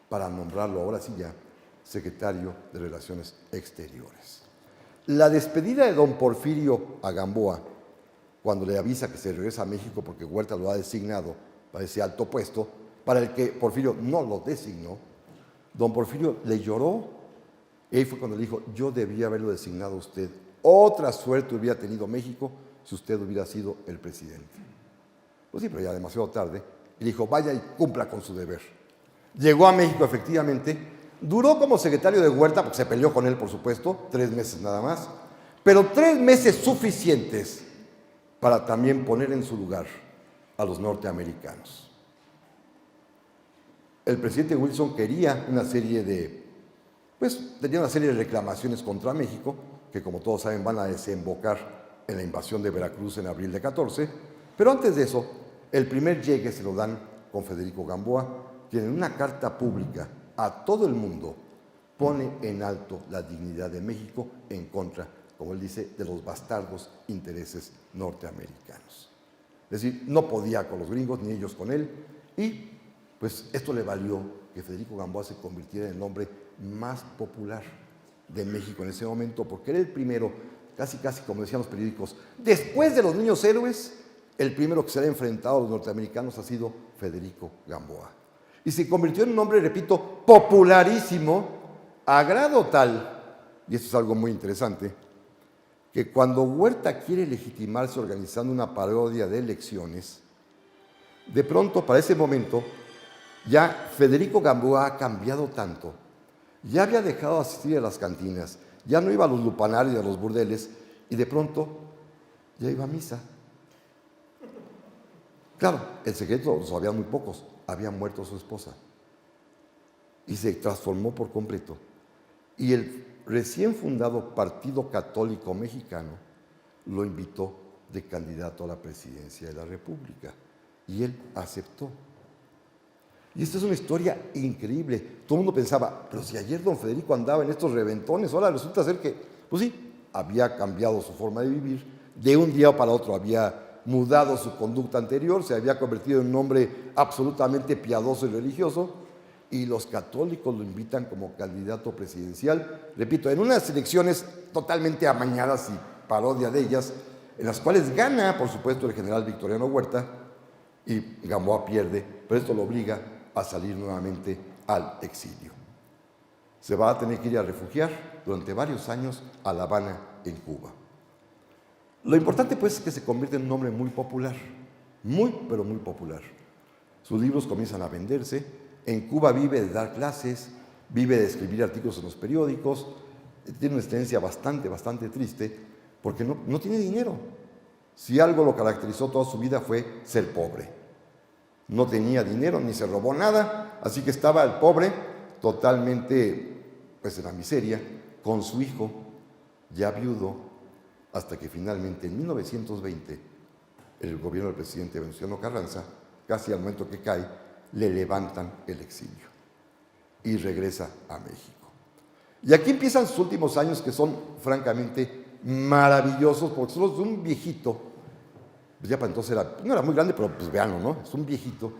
para nombrarlo ahora sí ya secretario de Relaciones Exteriores. La despedida de don Porfirio a Gamboa, cuando le avisa que se regresa a México porque Huerta lo ha designado para ese alto puesto, para el que Porfirio no lo designó, don Porfirio le lloró. Y ahí fue cuando le dijo: yo debía haberlo designado a usted. Otra suerte hubiera tenido México si usted hubiera sido el presidente. Pues sí, pero ya demasiado tarde. Y dijo: vaya y cumpla con su deber. Llegó a México efectivamente. Duró como secretario de Huerta, porque se peleó con él, por supuesto, 3 meses nada más. Pero 3 meses suficientes para también poner en su lugar a los norteamericanos. El presidente Wilson quería tenía una serie de reclamaciones contra México, que como todos saben van a desembocar en la invasión de Veracruz en abril de 14, pero antes de eso, el primer llegue se lo dan con Federico Gamboa, quien en una carta pública a todo el mundo pone en alto la dignidad de México en contra, como él dice, de los bastardos intereses norteamericanos. Es decir, no podía con los gringos ni ellos con él, y pues esto le valió que Federico Gamboa se convirtiera en el hombre más popular de México en ese momento, porque era el primero, casi como decían los periódicos, después de los niños héroes, el primero que se ha enfrentado a los norteamericanos ha sido Federico Gamboa. Y se convirtió en un hombre, repito, popularísimo, a grado tal, y esto es algo muy interesante, que cuando Huerta quiere legitimarse organizando una parodia de elecciones, de pronto, para ese momento, ya Federico Gamboa ha cambiado tanto, ya había dejado de asistir a las cantinas, ya no iba a los lupanarios y a los burdeles, y de pronto ya iba a misa. Claro, el secreto lo sabían muy pocos, había muerto su esposa, y se transformó por completo. Y el recién fundado Partido Católico Mexicano lo invitó de candidato a la presidencia de la República, y él aceptó. Y esta es una historia increíble. Todo el mundo pensaba, pero si ayer don Federico andaba en estos reventones, ahora resulta ser que, pues sí, había cambiado su forma de vivir, de un día para otro había mudado su conducta anterior, se había convertido en un hombre absolutamente piadoso y religioso, y los católicos lo invitan como candidato presidencial, repito, en unas elecciones totalmente amañadas y parodia de ellas, en las cuales gana, por supuesto, el general Victoriano Huerta, y Gamboa pierde, pero esto lo obliga a salir nuevamente al exilio. Se va a tener que ir a refugiar durante varios años a La Habana, en Cuba. Lo importante, pues, es que se convierte en un hombre muy popular, muy, pero muy popular. Sus libros comienzan a venderse. En Cuba vive de dar clases, vive de escribir artículos en los periódicos. Tiene una existencia bastante triste, porque no tiene dinero. Si algo lo caracterizó toda su vida fue ser pobre. No tenía dinero, ni se robó nada, así que estaba el pobre totalmente, pues, en la miseria, con su hijo, ya viudo, hasta que finalmente en 1920 el gobierno del presidente Venustiano Carranza, casi al momento que cae, le levantan el exilio y regresa a México. Y aquí empiezan sus últimos años, que son francamente maravillosos, porque son los de un viejito, pues ya para entonces no era muy grande, pero pues veanlo, ¿no? Es un viejito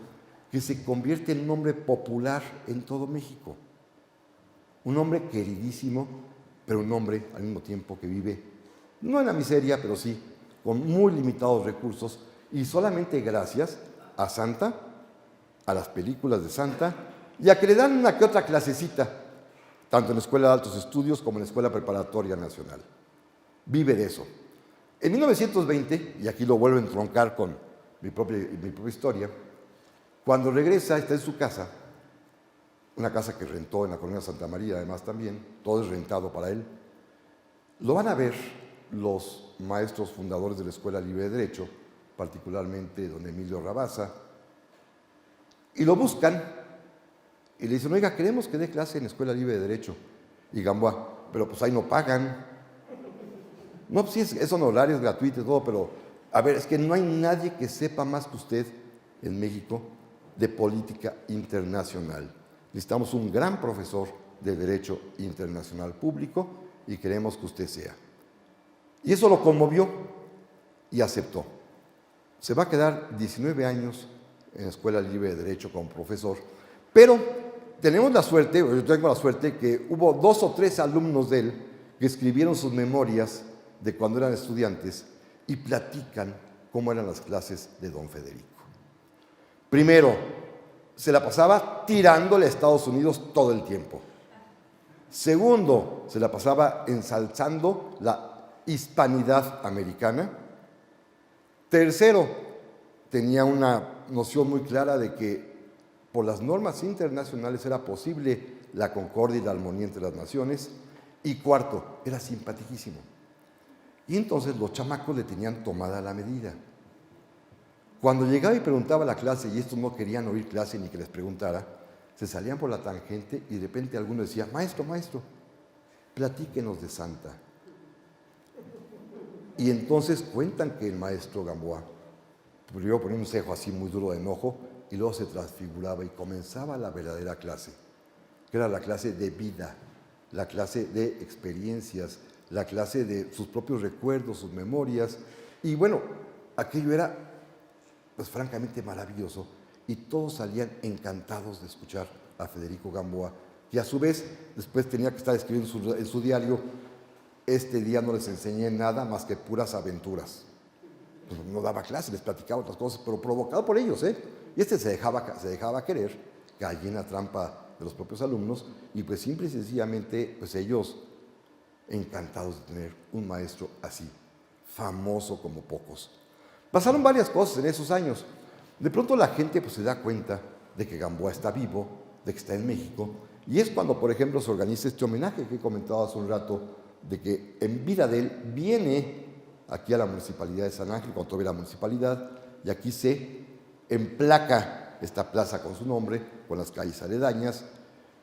que se convierte en un hombre popular en todo México. Un hombre queridísimo, pero un hombre al mismo tiempo que vive, no en la miseria, pero sí con muy limitados recursos, y solamente gracias a Santa, a las películas de Santa, y a que le dan una que otra clasecita, tanto en la Escuela de Altos Estudios como en la Escuela Preparatoria Nacional. Vive de eso. En 1920, y aquí lo vuelvo a entroncar con mi propia historia, cuando regresa, está en su casa, una casa que rentó en la colonia Santa María, además también, todo es rentado para él. Lo van a ver los maestros fundadores de la Escuela Libre de Derecho, particularmente don Emilio Rabasa, y lo buscan y le dicen: oiga, queremos que dé clase en la Escuela Libre de Derecho. Y Gamboa: pero pues ahí no pagan. No, pues sí, es honorario, es gratuito y todo, pero a ver, es que no hay nadie que sepa más que usted en México de política internacional. Necesitamos un gran profesor de Derecho Internacional Público y queremos que usted sea. Y eso lo conmovió y aceptó. Se va a quedar 19 años en la Escuela Libre de Derecho como profesor, pero tenemos la suerte, yo tengo la suerte, que hubo 2 o 3 alumnos de él que escribieron sus memorias de cuando eran estudiantes y platican cómo eran las clases de don Federico. Primero, se la pasaba tirándole a Estados Unidos todo el tiempo. Segundo, se la pasaba ensalzando la hispanidad americana. Tercero, tenía una noción muy clara de que por las normas internacionales era posible la concordia y la armonía entre las naciones. Y cuarto, era simpaticísimo. Y entonces los chamacos le tenían tomada la medida. Cuando llegaba y preguntaba a la clase, y estos no querían oír clase ni que les preguntara, se salían por la tangente y de repente alguno decía: maestro, platíquenos de Santa. Y entonces cuentan que el maestro Gamboa primero ponía un cejo así muy duro de enojo y luego se transfiguraba y comenzaba la verdadera clase, que era la clase de vida, la clase de experiencias, la clase de sus propios recuerdos, sus memorias. Y bueno, aquello era, pues, francamente maravilloso, y todos salían encantados de escuchar a Federico Gamboa, que a su vez después tenía que estar escribiendo en su diario: este día no les enseñé nada más que puras aventuras. Pues no daba clases, les platicaba otras cosas, pero provocado por ellos, ¿eh? Y se dejaba querer, caía en la trampa de los propios alumnos, y pues simple y sencillamente, pues ellos encantados de tener un maestro así, famoso como pocos. Pasaron varias cosas en esos años. De pronto la gente, pues, se da cuenta de que Gamboa está vivo, de que está en México, y es cuando, por ejemplo, se organiza este homenaje que he comentado hace un rato, de que en vida de él viene aquí a la Municipalidad de San Ángel, cuando todavía era municipalidad, y aquí se emplaca esta plaza con su nombre, con las calles aledañas,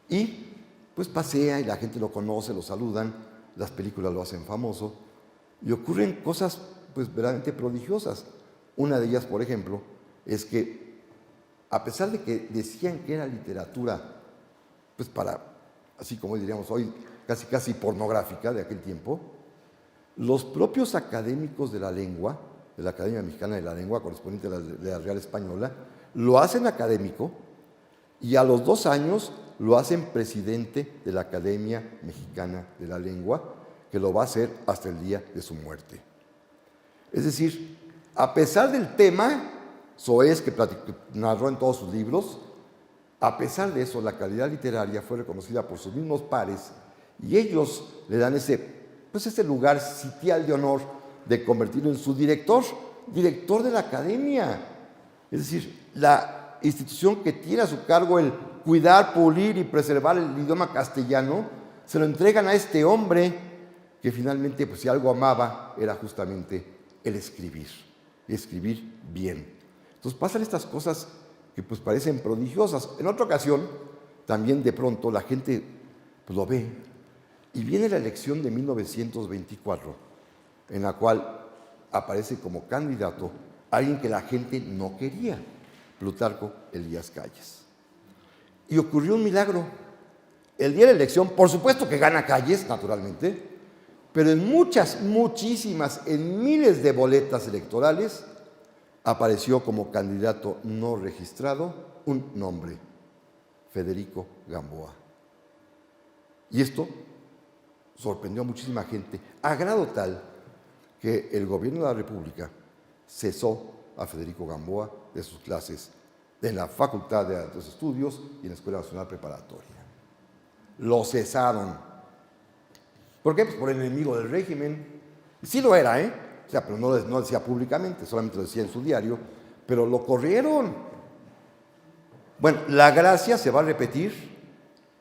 y pues pasea y la gente lo conoce, lo saludan, las películas lo hacen famoso, y ocurren cosas pues verdaderamente prodigiosas. Una de ellas, por ejemplo, es que a pesar de que decían que era literatura, pues para, así como diríamos hoy, casi pornográfica de aquel tiempo, los propios académicos de la lengua, de la Academia Mexicana de la Lengua, correspondiente de la Real Española, lo hacen académico y a los 2 años lo hacen presidente de la Academia Mexicana de la Lengua, que lo va a hacer hasta el día de su muerte. Es decir, a pesar del tema soez que narró en todos sus libros, a pesar de eso, la calidad literaria fue reconocida por sus mismos pares y ellos le dan ese lugar sitial de honor de convertirlo en su director de la academia. Es decir, la institución que tiene a su cargo el cuidar, pulir y preservar el idioma castellano, se lo entregan a este hombre que finalmente, pues si algo amaba, era justamente el escribir bien. Entonces pasan estas cosas que pues parecen prodigiosas. En otra ocasión, también de pronto la gente pues, lo ve y viene la elección de 1924, en la cual aparece como candidato alguien que la gente no quería, Plutarco Elías Calles. Y ocurrió un milagro. El día de la elección, por supuesto que gana Calles, naturalmente, pero en muchísimas, en miles de boletas electorales, apareció como candidato no registrado un nombre, Federico Gamboa. Y esto sorprendió a muchísima gente, a grado tal que el gobierno de la República cesó a Federico Gamboa de sus clases en la Facultad de Altos Estudios y en la Escuela Nacional Preparatoria. Lo cesaron. ¿Por qué? Pues por el enemigo del régimen. Sí lo era, O sea, pero no lo decía públicamente, solamente lo decía en su diario, pero lo corrieron. Bueno, la gracia se va a repetir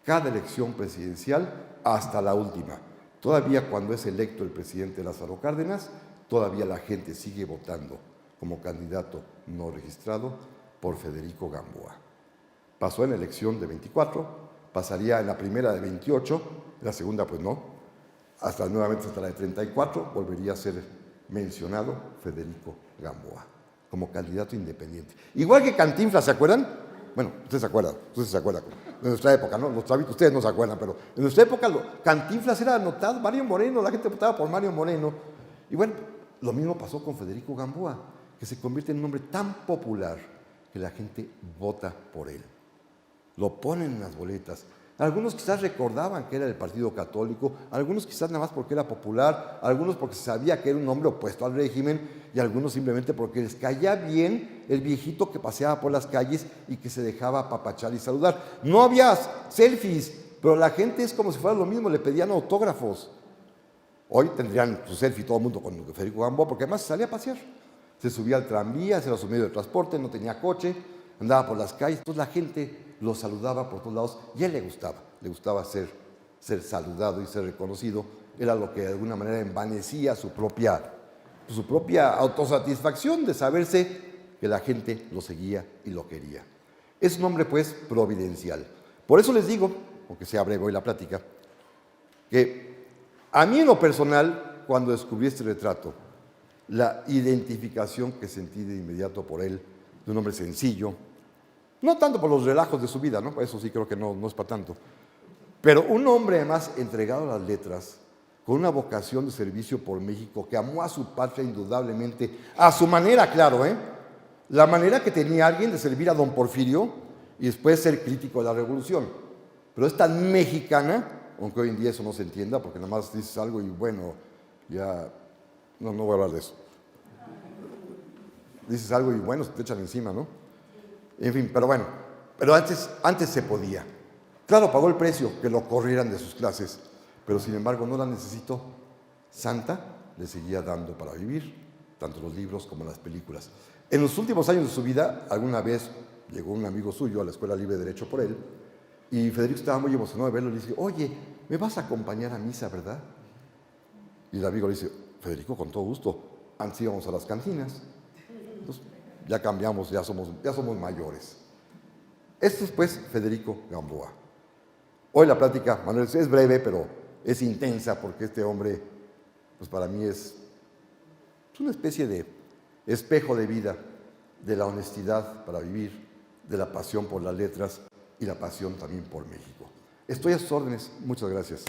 cada elección presidencial hasta la última. Todavía cuando es electo el presidente Lázaro Cárdenas, todavía la gente sigue votando como candidato no registrado por Federico Gamboa. Pasó en la elección de 24, pasaría en la primera de 28, en la segunda pues no, nuevamente hasta la de 34, volvería a ser mencionado Federico Gamboa como candidato independiente. Igual que Cantinflas, ¿se acuerdan? Bueno, ustedes se acuerdan. De nuestra época, ¿no? Ustedes no se acuerdan, pero en nuestra época Cantinflas era anotado, Mario Moreno, la gente votaba por Mario Moreno. Y bueno, lo mismo pasó con Federico Gamboa, que se convierte en un hombre tan popular que la gente vota por él. Lo ponen en las boletas. Algunos quizás recordaban que era del Partido Católico, algunos quizás nada más porque era popular, algunos porque se sabía que era un hombre opuesto al régimen y algunos simplemente porque les caía bien el viejito que paseaba por las calles y que se dejaba apapachar y saludar. No había selfies, pero la gente es como si fuera lo mismo, le pedían autógrafos. Hoy tendrían su selfie todo el mundo con Federico Gamboa porque además salía a pasear. Se subía al tranvía, se era su medio de transporte, no tenía coche, andaba por las calles, entonces la gente lo saludaba por todos lados y a él le gustaba ser saludado y ser reconocido. Era lo que de alguna manera envanecía su propia autosatisfacción de saberse que la gente lo seguía y lo quería. Es un hombre pues providencial. Por eso les digo, aunque sea breve hoy la plática, que a mí en lo personal, cuando descubrí este retrato, la identificación que sentí de inmediato por él, de un hombre sencillo, no tanto por los relajos de su vida, ¿no? Eso sí creo que no es para tanto. Pero un hombre además entregado a las letras, con una vocación de servicio por México, que amó a su patria indudablemente, a su manera, claro, la manera que tenía alguien de servir a don Porfirio y después ser crítico de la revolución. Pero es tan mexicana, aunque hoy en día eso no se entienda, porque nada más dices algo y bueno, ya no voy a hablar de eso. Dices algo y bueno, se te echan encima, ¿no? En fin, pero bueno, pero antes se podía. Claro, pagó el precio que lo corrieran de sus clases, pero sin embargo no la necesitó. Santa le seguía dando para vivir, tanto los libros como las películas. En los últimos años de su vida, alguna vez llegó un amigo suyo a la Escuela Libre de Derecho por él, y Federico estaba muy emocionado de verlo y le dice, oye, ¿me vas a acompañar a misa, verdad? Y el amigo le dice, Federico, con todo gusto, antes íbamos a las cantinas. Entonces, ya cambiamos, ya somos mayores. Esto es pues Federico Gamboa. Hoy la plática, Manuel, es breve, pero es intensa porque este hombre, pues para mí es una especie de espejo de vida, de la honestidad para vivir, de la pasión por las letras y la pasión también por México. Estoy a sus órdenes. Muchas gracias.